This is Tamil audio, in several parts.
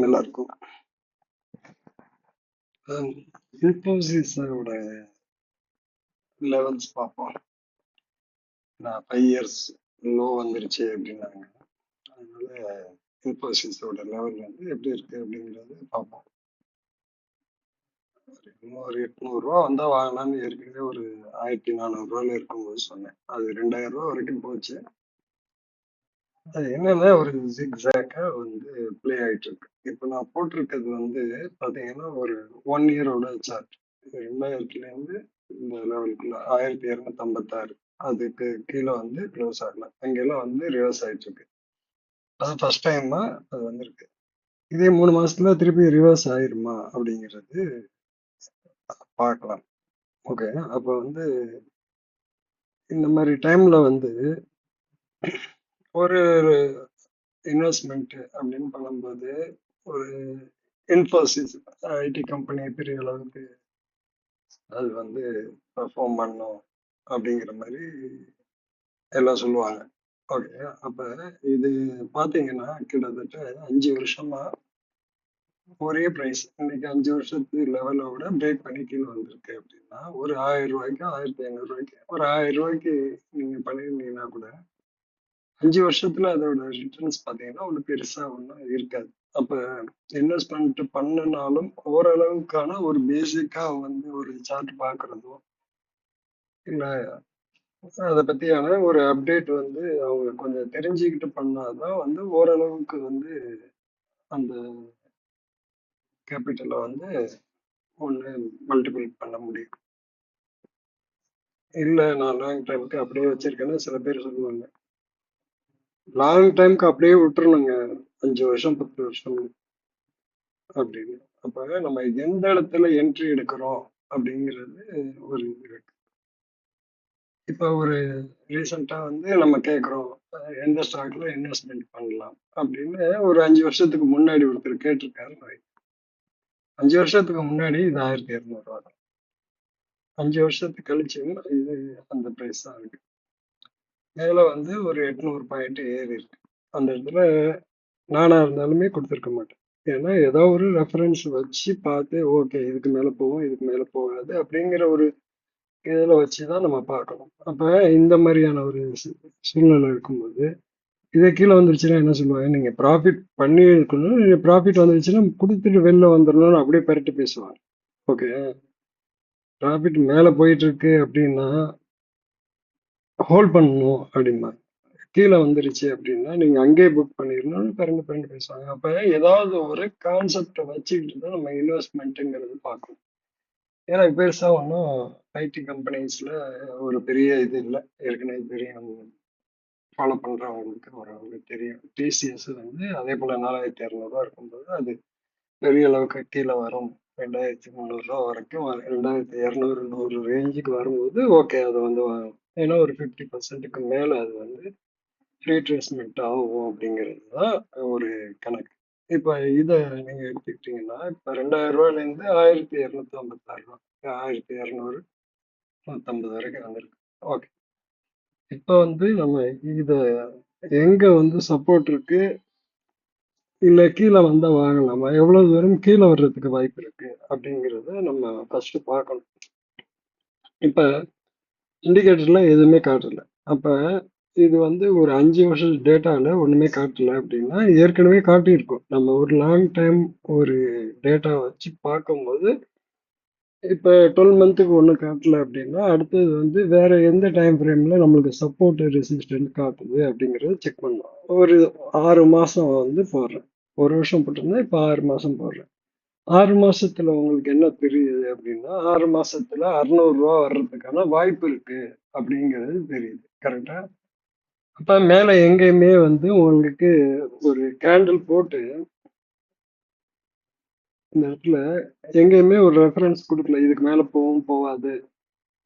எல்லாருக்கும் இன்ஃபோசிஸோட லெவல்ஸ் பார்ப்போம். நான் 5 இயர்ஸ் லோ வந்துருச்சு அப்படின்னாங்க. அதனால இன்ஃபோசிஸோட லெவல் வந்து எப்படி இருக்கு அப்படிங்கறது பார்ப்போம். ஒரு 800 ரூபா வந்தா வாங்கலாம்னு ஏற்கனவே ஒரு 1400 ரூபாயில இருக்கும்போது சொன்னேன். அது 2000 ரூபா வரைக்கும் போச்சு. அது என்னன்னா ஒரு ஜிக்ஸாக்கா வந்து ப்ளே ஆயிட்டு இருக்கு. இப்போ நான் போட்டிருக்கிறது வந்து பாத்தீங்கன்னா ஒரு 1 இயரோட சார்ட். 2000ல இருந்து இந்த லெவலுக்குள்ள 1256 அதுக்கு கீழே வந்து க்ளோஸ் ஆகல. அங்கெல்லாம் வந்து ரிவர்ஸ் ஆயிட்டு இருக்கு. அது ஃபர்ஸ்ட் டைமா அது வந்திருக்கு. இதே 3 மாசத்துல திருப்பி ரிவர்ஸ் ஆயிருமா அப்படிங்கிறது பார்க்கலாம். ஓகே, அப்போ வந்து இந்த மாதிரி டைம்ல வந்து ஒரு இன்வெஸ்ட்மெண்ட் அப்படின்னு பண்ணும்போது ஒரு இன்ஃபோசிஸ் ஐடி கம்பெனி பெரிய அளவுக்கு அது வந்து பெர்ஃபார்ம் பண்ணும் அப்படிங்கிற மாதிரி எல்லாம் சொல்லுவாங்க. ஓகே, அப்ப இது பாத்தீங்கன்னா கிட்டத்தட்ட 5 வருஷமா ஒரே பிரைஸ். இன்னைக்கு 5 வருஷத்து லெவலோட பிரேக் பண்ணி கீழே வந்திருக்கு அப்படின்னா ஒரு 1000 ரூபாய்க்கு 1500 ரூபாய்க்கு ஒரு 1000 ரூபாய்க்கு நீங்க பண்ணிருந்தீங்கன்னா கூட 5 வருஷத்துல அதோட ரிட்டர்ன்ஸ் பாத்தீங்கன்னா ஒண்ணு பெருசா ஒண்ணும் இருக்காது. அப்ப இன்வெஸ்ட்மெண்ட் பண்ணனாலும் ஓரளவுக்கான ஒரு பேசிக்கா வந்து ஒரு சார்ட் பாக்குறதும் இல்ல அத பத்தியான ஒரு அப்டேட் வந்து அவங்க கொஞ்சம் தெரிஞ்சுக்கிட்டு பண்ணாதான் வந்து ஓரளவுக்கு வந்து அந்த கேபிட்டலை வந்து ஒண்ணு மல்டிபிள் பண்ண முடியும். இல்ல நான் லாங் டைமுக்கு அப்படியே வச்சிருக்கேன்னு சில பேர் சொல்லுவாங்க. லாங் டைமுக்கு அப்படியே விட்டுறணுங்க, 5 வருஷம் 10 வருஷம் அப்படின்னு. அப்ப நம்ம எந்த இடத்துல என்ட்ரி எடுக்கிறோம் அப்படிங்கிறது ஒரு இது இருக்கு. இப்ப ஒரு ரீசெண்டா வந்து நம்ம கேக்குறோம் எந்த ஸ்டாக்ல இன்வெஸ்ட்மெண்ட் பண்ணலாம் அப்படின்னு. ஒரு 5 வருஷத்துக்கு முன்னாடி ஒருத்தர் கேட்டிருக்காரு. 5 வருஷத்துக்கு முன்னாடி இது 1200 ரூபா தான். 5 வருஷத்துக்கு கழிச்சு இது அந்த பிரைஸ் தான் இருக்கு. மேல வந்து ஒரு 800 பாயிண்ட் ஏறி இருக்கு. அந்த இடத்துல நானா இருந்தாலுமே கொடுத்துருக்க மாட்டேன். ஏன்னா ஏதோ ஒரு ரெஃபரன்ஸ் வச்சு பார்த்து ஓகே இதுக்கு மேல போகும் இதுக்கு மேல போகாது அப்படிங்கிற ஒரு இதுல வச்சுதான் நம்ம பார்க்கணும். அப்ப இந்த மாதிரியான ஒரு சூழ்நிலை இருக்கும்போது இதே கீழே வந்துருச்சுன்னா என்ன சொல்லுவாங்க, நீங்க ப்ராஃபிட் பண்ணி இருக்கணும், நீங்க ப்ராஃபிட் வந்துருச்சுன்னா கொடுத்துட்டு வெளில வந்துடணும்னு அப்படியே பரட்டி பேசுவாங்க. ஓகே, ப்ராஃபிட் மேல போயிட்டு இருக்கு அப்படின்னா ஹோல்ட் பண்ணணும் அப்படிமா, கீழே வந்துருச்சு அப்படின்னா நீங்க அங்கேயே புக் பண்ணிடணும்னு பரண்டு பரண்டு பேசுவாங்க. அப்ப ஏதாவது ஒரு கான்செப்டை வச்சுக்கிட்டு தான் நம்ம இன்வெஸ்ட்மெண்ட்டுங்கிறது பார்க்கணும். ஏன்னா பெருசா ஒன்றும் ஐடி கம்பெனிஸ்ல ஒரு பெரிய இது இல்லை. ஏற்கனவே தெரியும், ஃபாலோ பண்றவங்களுக்கு ஓரளவுக்கு தெரியும். டிசிஎஸ் வந்து அதே போல 4200 ரூபா இருக்கும்போது அது பெரிய அளவுக்கு கீழே வரும். 2300 ரூபா வரைக்கும் 2200 100 ரேஞ்சுக்கு வரும்போது ஓகே அது வந்து வாங்கலாம். ஏன்னா ஒரு 50%க்கு மேல அது வந்து ரீட்ரேஸ்மெண்ட் ஆகும் அப்படிங்கிறது தான் ஒரு கணக்கு. இப்ப இத நீங்க எடுத்துக்கிட்டீங்கன்னா இப்ப 2000 ரூபாயில இருந்து 1256 ரூபா, 1200 150 வரைக்கும் வந்திருக்கு. ஓகே, இப்ப வந்து நம்ம இத எங்க வந்து சப்போர்ட் இருக்கு இல்ல கீழே வந்தா வாங்கலாமா, எவ்வளவு தூரம் கீழே வர்றதுக்கு வாய்ப்பு இருக்கு அப்படிங்கறத நம்ம ஃபர்ஸ்ட் பார்க்கணும். இப்ப இண்டிகேட்டர்ல எதுவுமே காட்டல. அப்ப இது வந்து ஒரு 5 வருஷம் டேட்டால ஒண்ணுமே காட்டல அப்படின்னா ஏற்கனவே காட்டியிருக்கோம். நம்ம ஒரு லாங் டைம் ஒரு டேட்டா வச்சு பார்க்கும்போது இப்ப 12 மந்த்துக்கு ஒண்ணு காட்டல அப்படின்னா அடுத்தது வந்து வேற எந்த டைம் ஃப்ரேம்ல நம்மளுக்கு சப்போர்ட் ரெசிஸ்டன்ட் காட்டுது அப்படிங்கறத செக் பண்ணலாம். ஒரு 6 மாசம் வந்து போடுறேன். ஒரு வருஷம் போட்டிருந்தா இப்ப 6 மாசம் போடுறேன். 6 மாசத்துல உங்களுக்கு என்ன தெரியுது அப்படின்னா 6 மாசத்துல 600 ரூபா வர்றதுக்கான வாய்ப்பு இருக்கு அப்படிங்கிறது தெரியுது. கரெக்டா? அப்ப மேல எங்கேயுமே வந்து உங்களுக்கு ஒரு கேண்டில் போட்டு இந்த இடத்துல எங்கேயுமே ஒரு ரெஃபரன்ஸ் கொடுக்கல இதுக்கு மேல போகும் போகாது.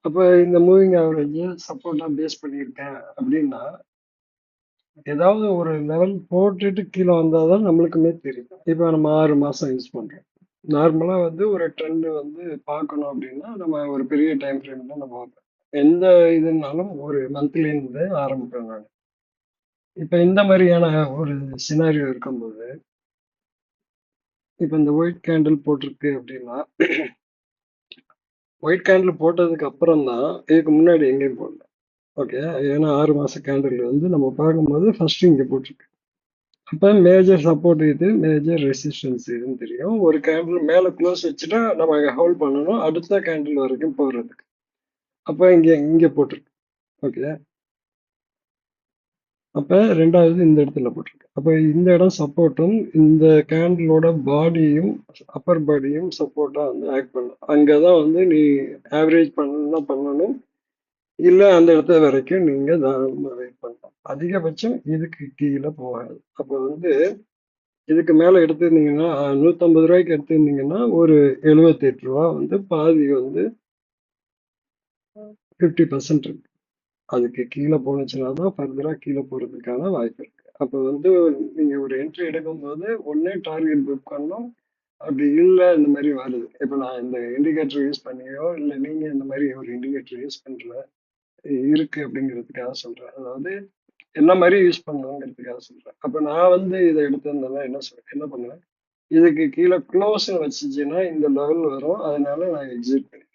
அப்ப இந்த மூவிங் ஆவரேஜ் சப்போர்ட்டா பேஸ் பண்ணியிருக்கேன் அப்படின்னா ஏதாவது ஒரு லெவல் போட்டுட்டு கீழே வந்தாதான் நம்மளுக்குமே தெரியும். இப்ப நம்ம 6 மாசம் யூஸ் பண்றோம். நார்மலா வந்து ஒரு ட்ரெண்ட் வந்து பார்க்கணும் அப்படின்னா நம்ம ஒரு பெரிய டைம் ஃப்ரேம்ல நம்ம பார்ப்போம். எந்த இதுனாலும் ஒரு மந்த்லி இருந்து ஆரம்பிப்பேன் நான். இப்ப இந்த மாதிரியான ஒரு சினாரியோ இருக்கும்போது இப்ப இந்த ஒயிட் கேண்டில் போட்டிருக்கு அப்படின்னா, ஒயிட் கேண்டில் போட்டதுக்கு அப்புறம் தான் இதுக்கு முன்னாடி எங்கேயும் போடல. ஓகே, ஏன்னா 6 மாச கேண்டில் வந்து நம்ம பார்க்கும்போது ஃபர்ஸ்ட் இங்க போட்டிருக்கு. அப்ப மேஜர் சப்போர்ட் இது, மேஜர் ரெசிஸ்டன்ஸ் இதுன்னு தெரியும். ஒரு கேண்டில் மேல க்ளோஸ் வச்சுட்டா நம்ம ஹோல்ட் பண்ணணும் அடுத்த கேண்டில் வரைக்கும் போறதுக்கு. அப்ப இங்க இங்க போட்டிருக்கு. ஓகே, அப்ப ரெண்டாவது இந்த இடத்துல போட்டிருக்கு. அப்ப இந்த இடம் சப்போர்ட்டும் இந்த கேண்டிலோட பாடியும் அப்பர் பாடியும் சப்போர்ட்டா வந்து ஆக்ட் பண்ணும். அங்கதான் வந்து நீ ஆவரேஜ் பண்ணணும்னா பண்ணணும், இல்ல அந்த இடத்த வரைக்கும் நீங்க தாராளமா வெயிட் பண்ணலாம். அதிகபட்சம் இதுக்கு கீழே போகாது. அப்ப வந்து இதுக்கு மேல எடுத்திருந்தீங்கன்னா 150 ரூபாய்க்கு எடுத்திருந்தீங்கன்னா ஒரு 78 ரூபா வந்து பாதி வந்து 50% இருக்கு. அதுக்கு கீழே போனுச்சுன்னா தான் ஃபர்தரா கீழே போறதுக்கான வாய்ப்பு இருக்கு. அப்ப வந்து நீங்க ஒரு என்ட்ரி எடுக்கும்போது ஒண்ணே டார்கெட் புக் பண்ணணும். அப்படி இல்ல இந்த மாதிரி வருது. இப்ப நான் இந்த இண்டிகேட்டர் யூஸ் பண்ணியோ இல்ல நீங்க இந்த மாதிரி ஒரு இண்டிகேட்டர் யூஸ் பண்ற இருக்கு அப்படிங்கிறதுக்காக சொல்றேன். அதாவது என்ன மாதிரி யூஸ் பண்ணணுங்கிறதுக்காக சொல்றேன். அப்ப நான் வந்து இதை எடுத்திருந்தேன்னா என்ன பண்ணுவேன், இதுக்கு கீழே க்ளோஸ் வச்சுச்சுன்னா இந்த லெவல் வரும், அதனால நான் எக்ஸிட் பண்ணேன்.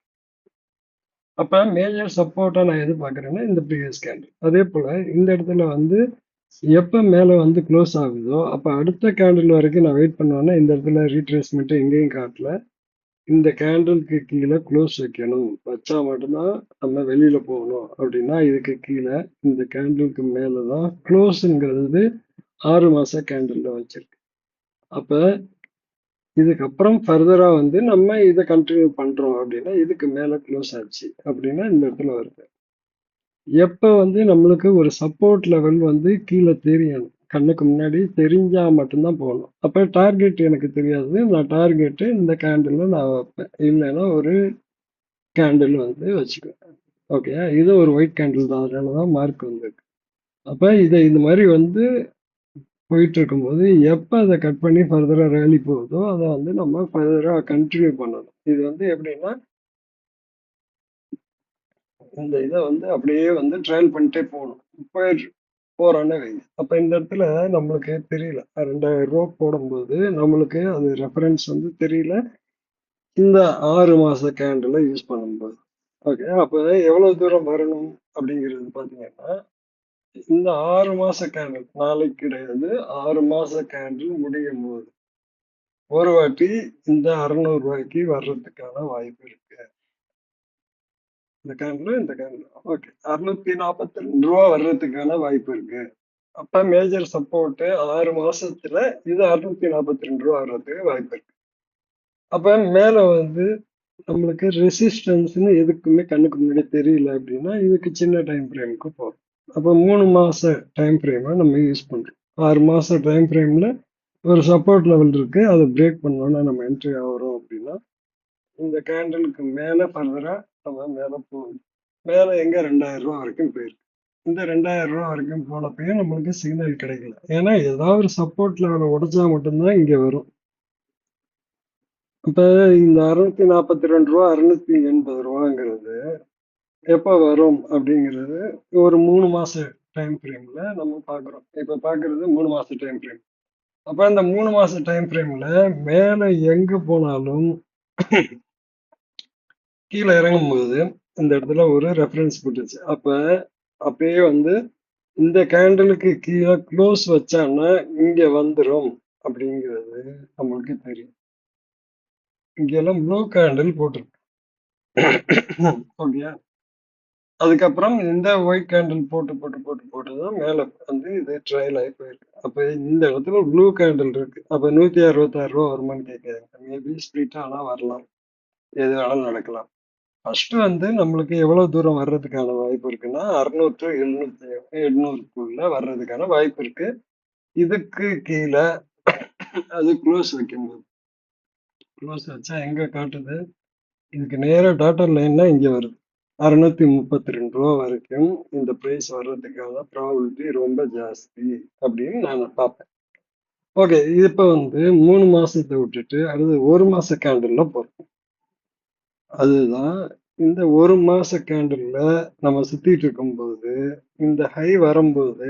அப்ப மேஜர் சப்போர்ட்டா நான் எது பாக்குறேன்னா இந்த ப்ரீவியஸ் கேண்டில். அதே போல இந்த இடத்துல வந்து எப்ப மேல வந்து க்ளோஸ் ஆகுதோ அப்ப அடுத்த கேண்டில் வரைக்கும் நான் வெயிட் பண்ணுவேன்னா இந்த இடத்துல ரீட்ரேஸ்மெண்ட் எங்கேயும் காட்டல. இந்த கேண்டிலுக்கு கீழே க்ளோஸ் வைக்கணும், வச்சா மட்டும்தான் நம்ம வெளியில போகணும். அப்படின்னா இதுக்கு கீழே இந்த கேண்டிலுக்கு மேலதான் க்ளோஸ்ங்கிறது 6 மாச கேண்டில்ல வச்சிருக்கு. அப்ப இதுக்கப்புறம் ஃபர்தரா வந்து நம்ம இதை கண்டினியூ பண்றோம் அப்படின்னா இதுக்கு மேல க்ளோஸ் ஆச்சு அப்படின்னா இந்த இடத்துல வருது. எப்ப வந்து நம்மளுக்கு ஒரு சப்போர்ட் லெவல் வந்து கீழே தெரியணும், கண்ணுக்கு முன்னாடி தெரிஞ்சா மட்டும்தான் போகணும். அப்ப டார்கெட் எனக்கு தெரியாது, நான் டார்கெட் இந்த கேண்டில் நான் வைப்பேன், இல்லைன்னா ஒரு கேண்டில் வந்து வச்சுக்குவேன். ஓகே, இது ஒரு ஒயிட் கேண்டில் தான், அதனாலதான் மார்க் வந்திருக்கு. அப்ப இதை இந்த மாதிரி வந்து போயிட்டு இருக்கும்போது எப்ப அதை கட் பண்ணி ஃபர்தரா ரேலி போகுதோ அதை வந்து நம்ம ஃபர்தரா கண்டினியூ பண்ணணும். இது வந்து எப்படின்னா இந்த இதை வந்து அப்படியே வந்து ட்ரையல் பண்ணிட்டே போகணும். போயிட்டு போறோன்னு வைங்க. அப்ப இந்த இடத்துல நம்மளுக்கு தெரியல, 2000 ரூபா போடும்போது நம்மளுக்கு அது ரெஃபரன்ஸ் வந்து தெரியல இந்த 6 மாச கேண்டில் யூஸ் பண்ணும்போது. ஓகே, அப்ப எவ்வளவு தூரம் வரணும் அப்படிங்கிறது பாத்தீங்கன்னா இந்த 6 மாச கேண்டில் நாளைக்கு கிடையாது, 6 மாச கேண்டில் முடியும் போது ஒரு வாட்டி இந்த 600 ரூபாய்க்கு வர்றதுக்கான வாய்ப்பு இருக்கு. இந்த கேண்டில் ஓகே 642 ரூபா வர்றதுக்கான வாய்ப்பு இருக்கு. அப்ப மேஜர் சப்போர்ட் 6 மாசத்துல இது 642 ரூபா வர்றதுக்கு வாய்ப்பு இருக்கு. அப்ப மேல வந்து நம்மளுக்கு ரெசிஸ்டன்ஸ்னு எதுக்குமே கண்ணுக்கு முன்னாடி தெரியல அப்படின்னா இதுக்கு சின்ன டைம் ஃப்ரேமுக்கு போகும். அப்ப 3 மாச டைம் ஃப்ரேமை நம்ம யூஸ் பண்றோம். 6 மாச டைம் ஃப்ரேம்ல ஒரு சப்போர்ட் லெவல் இருக்கு, அதை பிரேக் பண்ணோம்னா நம்ம என்ட்ரி ஆகிறோம் அப்படின்னா இந்த கேண்டிலுக்கு மேல ஃபர்தரா நம்ம மேல போகுது. மேல எங்க 2000 ரூபா வரைக்கும் போயிருக்கு. இந்த 2000 ரூபா வரைக்கும் போனப்பயும் நம்மளுக்கு சிக்னல் கிடைக்கல, ஏன்னா ஏதாவது ஒரு சப்போர்ட் லெவலை உடைச்சா மட்டும்தான் இங்க வரும். இப்ப இந்த 642 ரூபா 680 ரூபாங்கிறது எப்ப வரும் அப்படிங்கிறது ஒரு 3 மாச டைம் ஃப்ரேம்ல நம்ம பாக்குறோம். இப்ப பாக்குறது 3 மாச டைம் ஃப்ரேம். அப்ப இந்த 3 மாச டைம் ஃப்ரேம்ல மேல எங்க போனாலும் கீழே இறங்கும் போது இந்த இடத்துல ஒரு ரெஃபரன்ஸ் போட்டுச்சு. அப்பயே வந்து இந்த கேண்டிலுக்கு கீழே க்ளோஸ் வச்சான்னா இங்க வந்துரும் அப்படிங்கிறது நம்மளுக்கு தெரியும். இங்க எல்லாம் ப்ளூ கேண்டில் போட்டிருக்கு. ஓகே, அதுக்கப்புறம் இந்த ஒயிட் கேண்டில் போட்டு போட்டு போட்டு போட்டுதான் மேல வந்து இது ட்ரையல் ஆகி போயிருக்கு. அப்ப இந்த இடத்துல ப்ளூ கேண்டில் இருக்கு. அப்ப 166 ரூபா வருமானு கேட்காங்க. மேபி ஸ்பிளிட் ஆனா வரலாம், எது வேணாலும் நடக்கலாம். ஃபர்ஸ்ட் வந்து நம்மளுக்கு எவ்வளவு தூரம் வர்றதுக்கான வாய்ப்பு இருக்குன்னா 600 700 800க்குள்ள வர்றதுக்கான வாய்ப்பு இருக்கு. இதுக்கு கீழே அது க்ளோஸ் வைக்கும்போது, க்ளோஸ் வச்சா எங்க காட்டுது, இதுக்கு நேரா டாட்டர் லைன்னா இங்க வருது. 632 ரூபா வரைக்கும் இந்த பிரைஸ் வர்றதுக்கான ப்ராபபிலிட்டி ரொம்ப ஜாஸ்தி அப்படின்னு நான் பார்ப்பேன். ஓகே, இப்ப வந்து 3 மாசத்தை விட்டுட்டு அடுத்து 1 மாச கேண்டில்ல போறோம். அதுதான் இந்த 1 மாச கேண்டில்ல நம்ம சுத்திட்டு இருக்கும்போது இந்த ஹை வரும்போது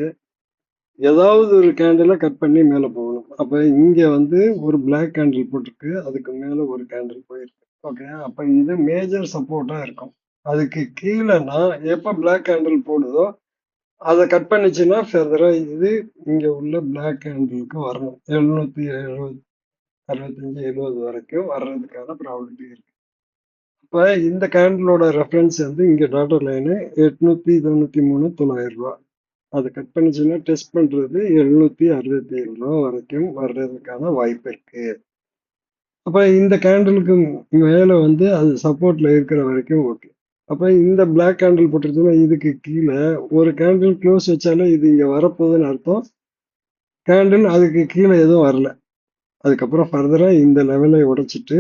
ஏதாவது ஒரு கேண்டிலை கட் பண்ணி மேல போகணும். அப்ப இங்க வந்து ஒரு பிளாக் கேண்டில் போட்டிருக்கு, அதுக்கு மேல ஒரு கேண்டில் போயிருக்கு. ஓகே, அப்ப இது மேஜர் சப்போர்ட்டா இருக்கும். அதுக்கு கீழேனா எப்ப பிளாக் கேண்டில் போடுதோ அதை கட் பண்ணிச்சுன்னா ஃபர்தரா இது இங்க உள்ள பிளாக் கேண்டிலுக்கு வரணும். 770 65 70 வரைக்கும் வர்றதுக்கான ப்ராபபிலிட்டி இருக்கு. இப்ப இந்த கேண்டிலோட ரெஃபரன்ஸ் வந்து இங்க டாட்டர் லைனு 893,900 ரூபாய். அதை கட் பண்ணிச்சுன்னா டெஸ்ட் பண்றது 767 ரூபா வரைக்கும் வர்றதுக்கான வாய்ப்பு இருக்கு. அப்ப இந்த கேண்டிலுக்கு மேல வந்து அது சப்போர்ட்ல இருக்கிற வரைக்கும் ஓகே. அப்ப இந்த பிளாக் கேண்டில் போட்டிருச்சுன்னா இதுக்கு கீழே ஒரு கேண்டில் க்ளோஸ் வச்சாலே இது இங்க வரப்போகுதுன்னு அர்த்தம். கேண்டில் அதுக்கு கீழே எதுவும் வரல. அதுக்கப்புறம் ஃபர்தரா இந்த லெவலை உடைச்சிட்டு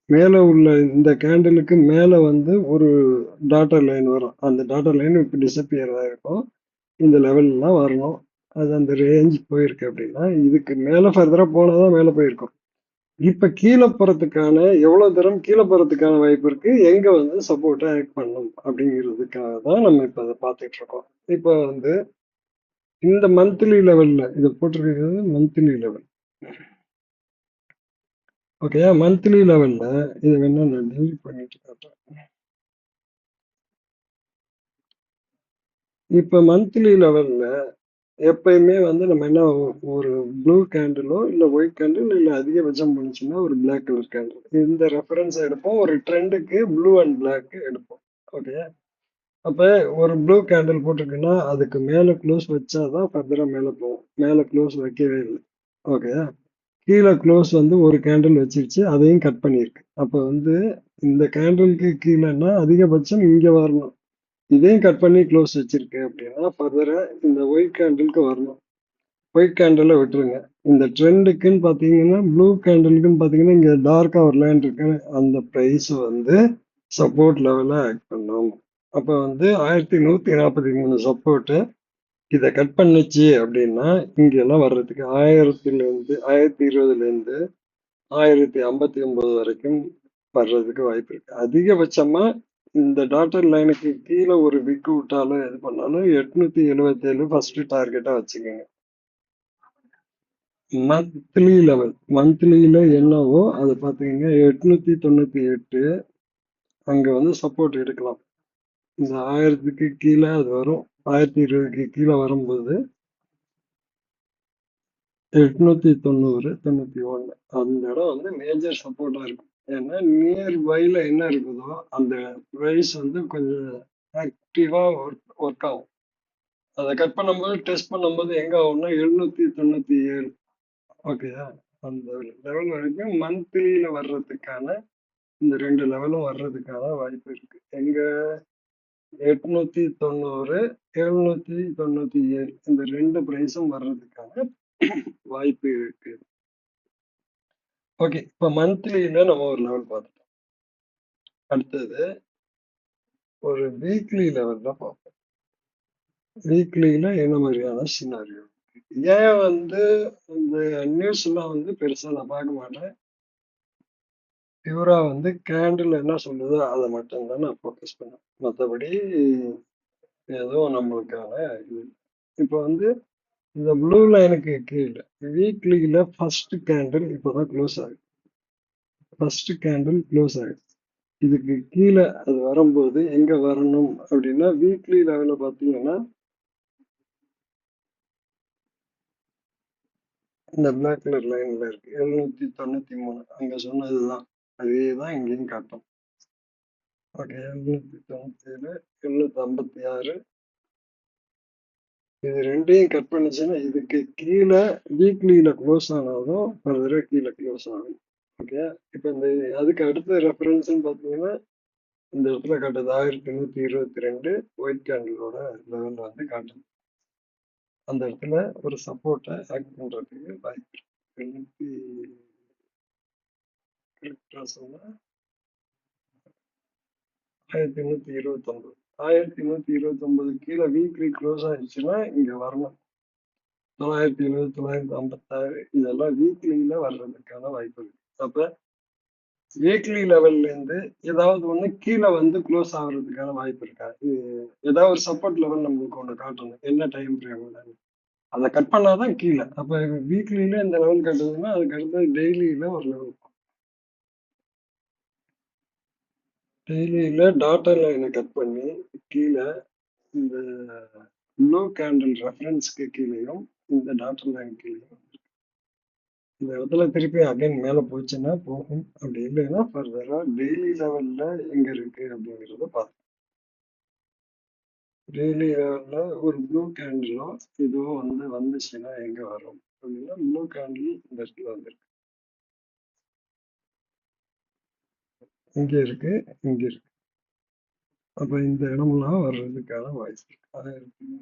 மேல உள்ள இந்த கேண்டிலுக்கு மேல வந்து ஒரு டாட்டர் லைன் வரும். அந்த டாட்டர் லைன் இப்ப டிசப்பியர் ஆயிருக்கும். இந்த லெவல்லாம் வரணும். அது அந்த ரேஞ்ச் போயிருக்கு அப்படின்னா இதுக்கு மேல ஃபர்தரா போனாதான் மேல போயிருக்கும். இப்ப கீழே போறதுக்கான எவ்வளவு தூரம் கீழே போறதுக்கான வாய்ப்பு இருக்கு, எங்க வந்து சப்போர்ட்டா ஆக்ட் பண்ணும் அப்படிங்கிறதுக்காக தான் நம்ம இப்ப அதை பார்த்துட்டு இருக்கோம். இப்ப வந்து இந்த மந்த்லி லெவல்ல இதை போட்டிருக்கிறது மந்த்லி லெவல். ஓகே, மந்த்லி லெவல்ல இது வேணா நான் delete பண்ணிட்டு காட்டுறேன். இப்ப மந்த்லி லெவல்ல எப்பயுமே வந்து நம்ம என்ன ஒரு ப்ளூ கேண்டிலோ இல்ல ஒயிட் கேண்டில் இல்ல அதிகபட்சம் போனுச்சுன்னா ஒரு பிளாக் கலர் கேண்டில் இந்த ரெஃபரன்ஸ் எடுப்போம். ஒரு ட்ரெண்டுக்கு ப்ளூ அண்ட் பிளாக் எடுப்போம். ஓகே, அப்ப ஒரு ப்ளூ கேண்டில் போட்டிருக்குன்னா அதுக்கு மேல க்ளோஸ் வச்சாதான் ஃபர்தரா மேல போகும். மேல க்ளோஸ் வைக்கவே இல்லை. ஓகே, கீழே க்ளோஸ் வந்து ஒரு கேண்டில் வச்சிருச்சு, அதையும் கட் பண்ணியிருக்கு. அப்ப வந்து இந்த கேண்டிலுக்கு கீழேன்னா அதிகபட்சம் இங்க வரணும். இதையும் கட் பண்ணி க்ளோஸ் வச்சிருக்கு அப்படின்னா ஃபர்தரா இந்த ஒயிட் கேண்டிலுக்கு வரணும். ஒயிட் கேண்டில விட்டுருங்க. இந்த ட்ரெண்டுக்குன்னு பாத்தீங்கன்னா ப்ளூ கேண்டிலுக்குன்னு பாத்தீங்கன்னா இங்க டார்க்கா ஒரு லைன் இருக்கு. அந்த பிரைஸ் வந்து சப்போர்ட் லெவலா ஆக்ட் பண்ணும். அப்ப வந்து 1143 சப்போர்ட் இதை கட் பண்ணுச்சு அப்படின்னா இங்க எல்லாம் வர்றதுக்கு 1020ல இருந்து 1059 வரைக்கும் வர்றதுக்கு வாய்ப்பு இருக்கு. அதிகபட்சமா இந்த டாட்டர் லைனுக்கு கீழே ஒரு விக்கு விட்டாலும் இது பண்ணாலும் 877 ஃபர்ஸ்ட் டார்கெட்டா வச்சுக்கோங்க. மந்த்லி லெவல் மந்த்லியில என்னவோ அதை பாத்தீங்கன்னா 898 அங்க வந்து சப்போர்ட் எடுக்கலாம். இந்த 1000க்கு கீழே அது வரும். 1020க்கு கீழே வரும்போது 890 91 அந்த இடம் வந்து மேஜர் சப்போர்ட்டா இருக்கும். ஏன்னா நியர் பைல என்ன இருக்குதோ அந்த பிரைஸ் வந்து கொஞ்சம் ஆக்டிவா ஒர்க் ஆகும். அதை கட் பண்ணும்போது டெஸ்ட் பண்ணும்போது எங்க ஆகும்னா 797. ஓகேயா, அந்த லெவல் வரைக்கும் மந்த்லியில வர்றதுக்கான இந்த ரெண்டு லெவலும் வர்றதுக்கான வாய்ப்பு இருக்கு. எங்க 890 797 இந்த ரெண்டு பிரைஸும் வர்றதுக்கான வாய்ப்பு இருக்கு. ஓகே, இப்ப மந்த்லியில நம்ம ஒரு லெவல் பார்த்துட்டோம். அடுத்தது ஒரு வீக்லி லெவல்ல பார்ப்போம். வீக்லியில என்ன மாதிரியான சினாரியோ, ஏன் வந்து இந்த நியூஸ் எல்லாம் வந்து பெருசா நான் பார்க்க மாட்டேன். பியூரா வந்து கேண்டில் என்ன சொல்லுதோ அதை மட்டும் தான் நான் ஃபோக்கஸ் பண்ணேன். மற்றபடி ஏதோ நம்மளுக்கான இது இப்போ வந்து இந்த ப்ளூ லைனுக்கு கீழே வீக்லியில ஃபர்ஸ்ட் கேண்டில் இப்போதான் க்ளோஸ் ஆகுது. ஃபர்ஸ்ட் கேண்டில் க்ளோஸ் ஆகுது. இதுக்கு கீழே அது வரும்போது எங்க வரணும் அப்படின்னா வீக்லி லெவல்ல பாத்தீங்கன்னா இந்த பிளாக் கலர் லைன்ல இருக்கு 793 அங்க சொன்னதுதான், அதேதான் இங்கேயும் காட்டும். ஓகே, 797 756 இது ரெண்டையும் கட் பண்ணுச்சுன்னா இதுக்கு கீழே வீக்லியில க்ளோஸ் ஆனாலும் ஃபர்தரா கீழே க்ளோஸ் ஆகும். ஓகே, இப்ப இந்த அதுக்கு அடுத்த ரெஃபரன்ஸ் பாத்தீங்கன்னா இந்த இடத்துல காட்டுது 1122 ஒயிட் கேண்டிலோட லெவல் வந்து காட்டுது. அந்த இடத்துல ஒரு சப்போர்ட்டை ஆக்ட் பண்றதுக்கு வாய்ப்பு இருக்கு. எழுநூத்தி கரெக்டா சொன்னா 1129 1129 கீழே வீக்லி க்ளோஸ் ஆயிடுச்சுன்னா இங்க வரணும். 970 956 இதெல்லாம் வீக்லியில வர்றதுக்கான வாய்ப்பு இருக்கு. அப்ப வீக்லி லெவல்ல இருந்து ஏதாவது ஒண்ணு கீழே வந்து க்ளோஸ் ஆகுறதுக்கான வாய்ப்பு இருக்கா? ஏதாவது ஒரு சப்போர்ட் லெவல் நம்மளுக்கு ஒண்ணு காட்டணும். என்ன டைம் ஃப்ரேம்ல அதை கட் பண்ணாதான் கீழே. அப்ப வீக்லியில இந்த லெவல் காட்டுதுன்னா அதுக்கு அடுத்து டெய்லியில ஒரு லெவல். டெய்லியில டாட்டர் லைனை கட் பண்ணி கீழே இந்த ப்ளூ கேண்டில் ரெஃபரன்ஸ்க்கு கீழேயும் இந்த டாட்டர் லைன் கீழேயும் இந்த இடத்துல திருப்பி அகைன் மேல போச்சுன்னா போகும். அப்படி இல்லைன்னா ஃபர்தரா டெய்லி லெவல்ல எங்க இருக்கு அப்படிங்கறத பார்த்து டெய்லி லெவல்ல ஒரு ப்ளூ கேண்டிலோ இதுவோ வந்துச்சுன்னா எங்க வரும் அப்படின்னா ப்ளூ கேண்டில் இந்த இடத்துல வந்துருக்கு, இங்க இருக்கு, இங்க இருக்கு. அப்ப இந்த இடம்லாம் வர்றதுக்கான வாய்ப்பு இருக்கு.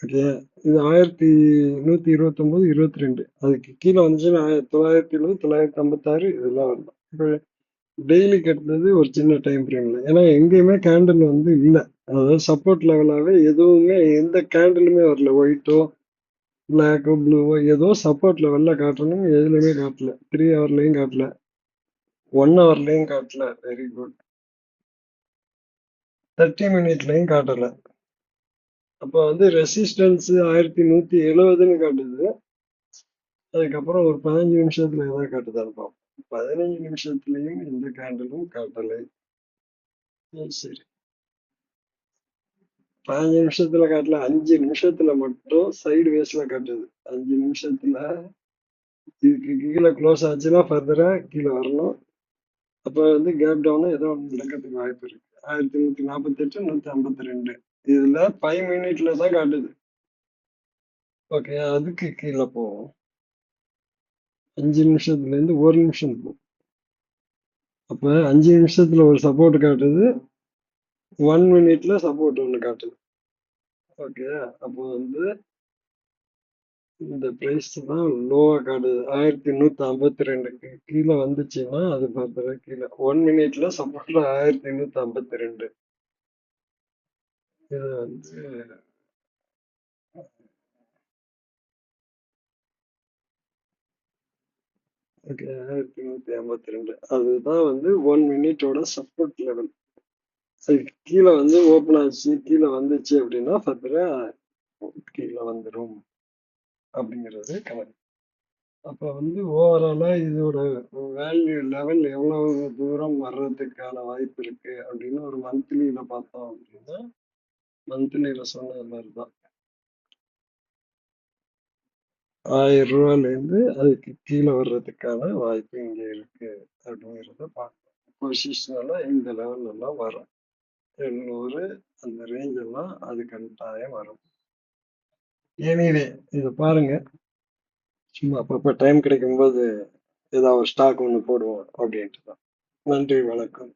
ஓகே, இது 1129 22 அதுக்கு கீழே வந்துச்சுன்னா 970 956 இதெல்லாம் வரலாம். இப்போ டெய்லி கட்டினது ஒரு சின்ன டைம் ஃப்ரேம்ல, ஏன்னா எங்கேயுமே கேண்டில் இல்ல, அதாவது சப்போர்ட் லெவலாவே எதுவுமே எந்த கேண்டிலுமே வரல. ஒயிட்டோ பிளாக்கோ ப்ளூவோ ஏதோ சப்போர்ட் லெவல்ல காட்டணும், எதுலையுமே காட்டல. 3 ஹவர்லயும் காட்டல, 1 ஹவர்லயும் காட்டல. Very good. 30 மினிட்லயும் காட்டல. அப்ப ரெசிஸ்டன்ஸ் 1170ன்னு காட்டுது. அதுக்கப்புறம் ஒரு 15 நிமிஷத்துல ஏதாவது காட்டுதான்னு பார்ப்போம். 15 நிமிஷத்துலயும் எந்த கேண்டிலும் காட்டலை. சரி, 15 நிமிஷத்துல காட்டல, 5 நிமிஷத்துல மட்டும் சைடு வேஸ்ல காட்டுது. 5 நிமிஷத்துல இதுக்கு கீழே க்ளோஸ் ஆச்சுன்னா ஃபர்தரா கீழே வரணும். அப்ப கேப் டவுன் ஏதோ ஒன்று நடக்கிறதுக்கு வாய்ப்பு இருக்கு. 1148 152 இதுல 5 மினிட்ல தான் காட்டுது. ஓகே, அதுக்கு கீழே போவோம். 5 நிமிஷத்துல இருந்து 1 நிமிஷம் போகும். அப்ப 5 நிமிஷத்துல ஒரு சப்போர்ட் காட்டுது, 1 மினிட்ல சப்போர்ட் ஒண்ணு காட்டுது. ஓகே, அப்போ இந்த பிரைஸ் தான் லோவா காட்டுது. 1152க்கு கீழே வந்துச்சுன்னா அது பார்த்தா கீழே 1 மினிட்ல சப்போர்ட்ல 1152. இது ஓகே, 1152 அதுதான் 1 மினிட்டோட சப்போர்ட் லெவல். அதுக்கு கீழே ஓப்பன் ஆச்சு, கீழே வந்துச்சு அப்படின்னா ஃபர்தரா கீழே வந்துடும் அப்படிங்கிறது கணக்கு. அப்ப ஓவராலா இதோட வேல்யூ லெவல் எவ்வளவு தூரம் வர்றதுக்கான வாய்ப்பு இருக்கு அப்படின்னு ஒரு மந்த்லியில பார்த்தோம் அப்படின்னா, மந்த்லியில சொன்ன மாதிரிதான் 1000 ரூபாயில இருந்து அதுக்கு கீழே வர்றதுக்கான வாய்ப்பு இங்க இருக்கு அப்படிங்கிறத பார்க்கணும். பொசிஷனால இந்த லெவல் எல்லாம் வரும். 800 அந்த ரேஞ்ச் எல்லாம் அது கட்டாயம் வரும். எனிவே இதை பாருங்க, சும்மா அப்பப்ப டைம் கிடைக்கும் போது ஏதாவது ஒரு ஸ்டாக் ஒன்று போடுவோம் அப்படின்ட்டு தான். நன்றி, வணக்கம்.